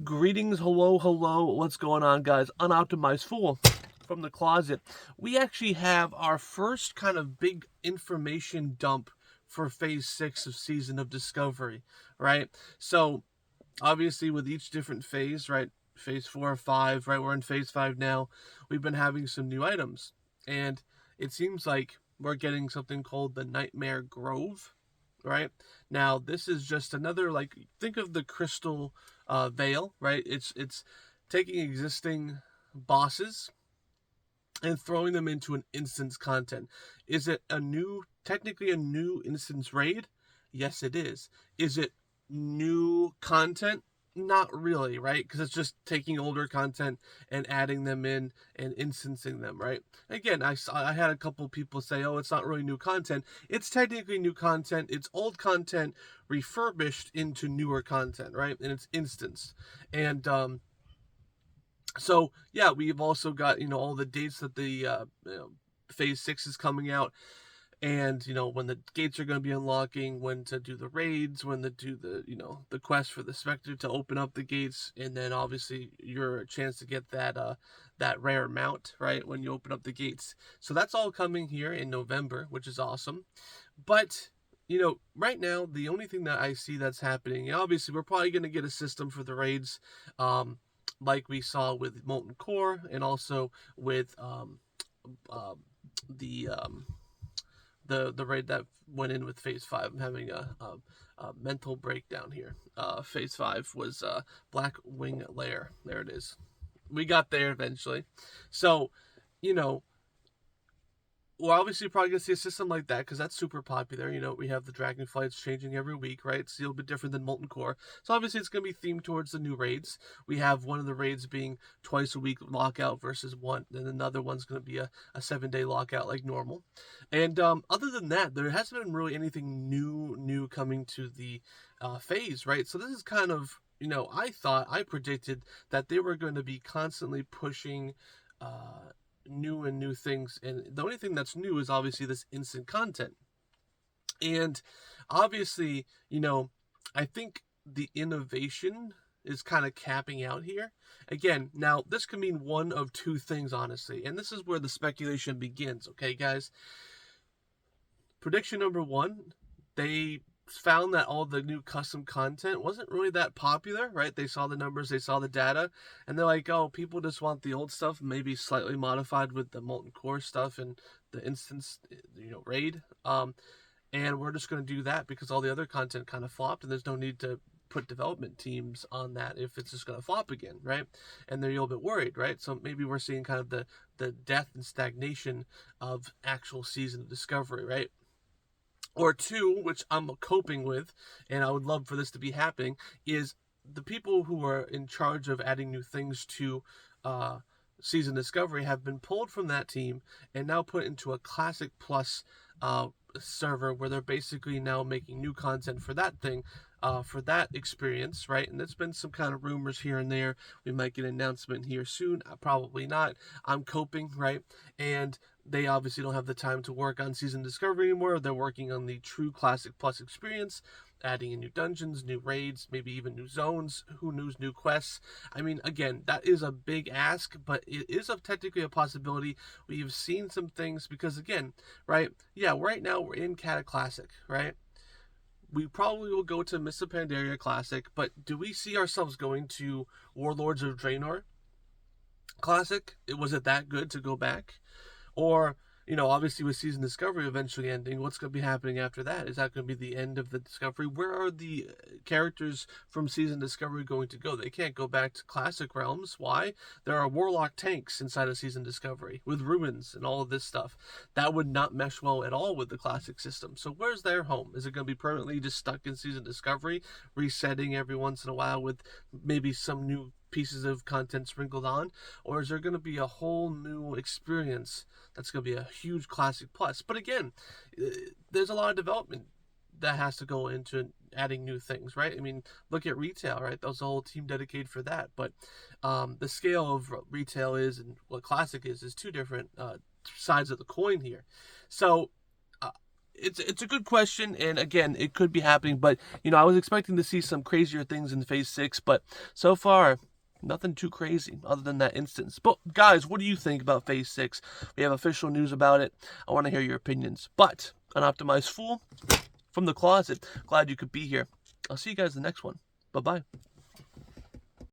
Greetings, hello, what's going on, guys? Unoptimized Fool from the closet. We actually have our first kind of big information dump for Phase 6 of Season of Discovery, right? So, obviously, with each different phase, right? Phase 4 or 5, right? We're in Phase 5 now. We've been having some new items, and it seems like we're getting something called the Nightmare Grove, right? Now, this is just another, like, think of the crystal veil, right? It's taking existing bosses and throwing them into an instance content. Is it technically a new instance raid? Yes, it is. Is it new content? Not really, right? Because it's just taking older content and adding them in and instancing them, right? Again, I had a couple people say, "Oh, it's not really new content." It's technically new content. It's old content refurbished into newer content, right? And it's instanced. And so yeah, we've also got all the dates that the Phase 6 is coming out, and when the gates are going to be unlocking, when to do the raids, when to do the quest for the Spectre to open up the gates, and then obviously your chance to get that rare mount, right, when you open up the gates. So that's all coming here in November, which is awesome. But right now, the only thing that I see that's happening, and obviously we're probably going to get a system for the raids, like we saw with Molten Core, and also with um, the the raid that went in with Phase 5. I'm having a mental breakdown here. Phase 5 was Black Wing Lair. There it is. We got there eventually. So, you know, we're obviously probably going to see a system like that because that's super popular. We have the Dragonflights changing every week, right? It's a little bit different than Molten Core. So obviously it's going to be themed towards the new raids. We have one of the raids being twice a week lockout versus one, and another one's going to be a 7-day lockout like normal. And other than that, there hasn't been really anything new coming to the phase, right? So this is kind of, I predicted that they were going to be constantly pushing new things, and the only thing that's new is obviously this instant content. And obviously, I think the innovation is kind of capping out here. Again, now this could mean one of two things, honestly, and this is where the speculation begins. Okay, guys, prediction number one, they found that all the new custom content wasn't really that popular, right? They saw the numbers, they saw the data, and they're like, oh, people just want the old stuff, maybe slightly modified with the Molten Core stuff and the instance, raid. And we're just going to do that because all the other content kind of flopped, and there's no need to put development teams on that if it's just going to flop again, right? And they're a little bit worried, right? So maybe we're seeing kind of the death and stagnation of actual Season of Discovery, right? Or two, which I'm coping with, and I would love for this to be happening, is the people who are in charge of adding new things to Season Discovery have been pulled from that team and now put into a Classic Plus server where they're basically now making new content for that thing, for that experience, right? And there's been some kind of rumors here and there. We might get an announcement here soon. Probably not. I'm coping, right? And they obviously don't have the time to work on Season Discovery anymore. They're working on the true Classic Plus experience, adding in new dungeons, new raids, maybe even new zones, who knows, new quests. I mean, again, that is a big ask, but it is technically a possibility. We've seen some things because, again, right? Yeah, right now we're in Cata Classic, right? We probably will go to Mists of Pandaria Classic, but do we see ourselves going to Warlords of Draenor Classic? Was it that good to go back? Or, obviously with Season Discovery eventually ending, what's going to be happening after that? Is that going to be the end of the Discovery? Where are the characters from Season Discovery going to go? They can't go back to Classic Realms. Why? There are Warlock tanks inside of Season Discovery with ruins and all of this stuff. That would not mesh well at all with the Classic system. So where's their home? Is it going to be permanently just stuck in Season Discovery, resetting every once in a while with maybe some new pieces of content sprinkled on? Or is there going to be a whole new experience that's going to be a huge Classic Plus? But again, there's a lot of development that has to go into adding new things, right? I mean, look at retail, right? There's a whole team dedicated for that. But the scale of retail is and what Classic is two different sides of the coin here. So it's a good question, and again, it could be happening, but you know, I was expecting to see some crazier things in Phase 6, but so far, nothing too crazy other than that instance. But guys, what do you think about Phase 6? We have official news about it. I want to hear your opinions. But an optimized fool from the closet. Glad you could be here. I'll see you guys in the next one. Bye-bye.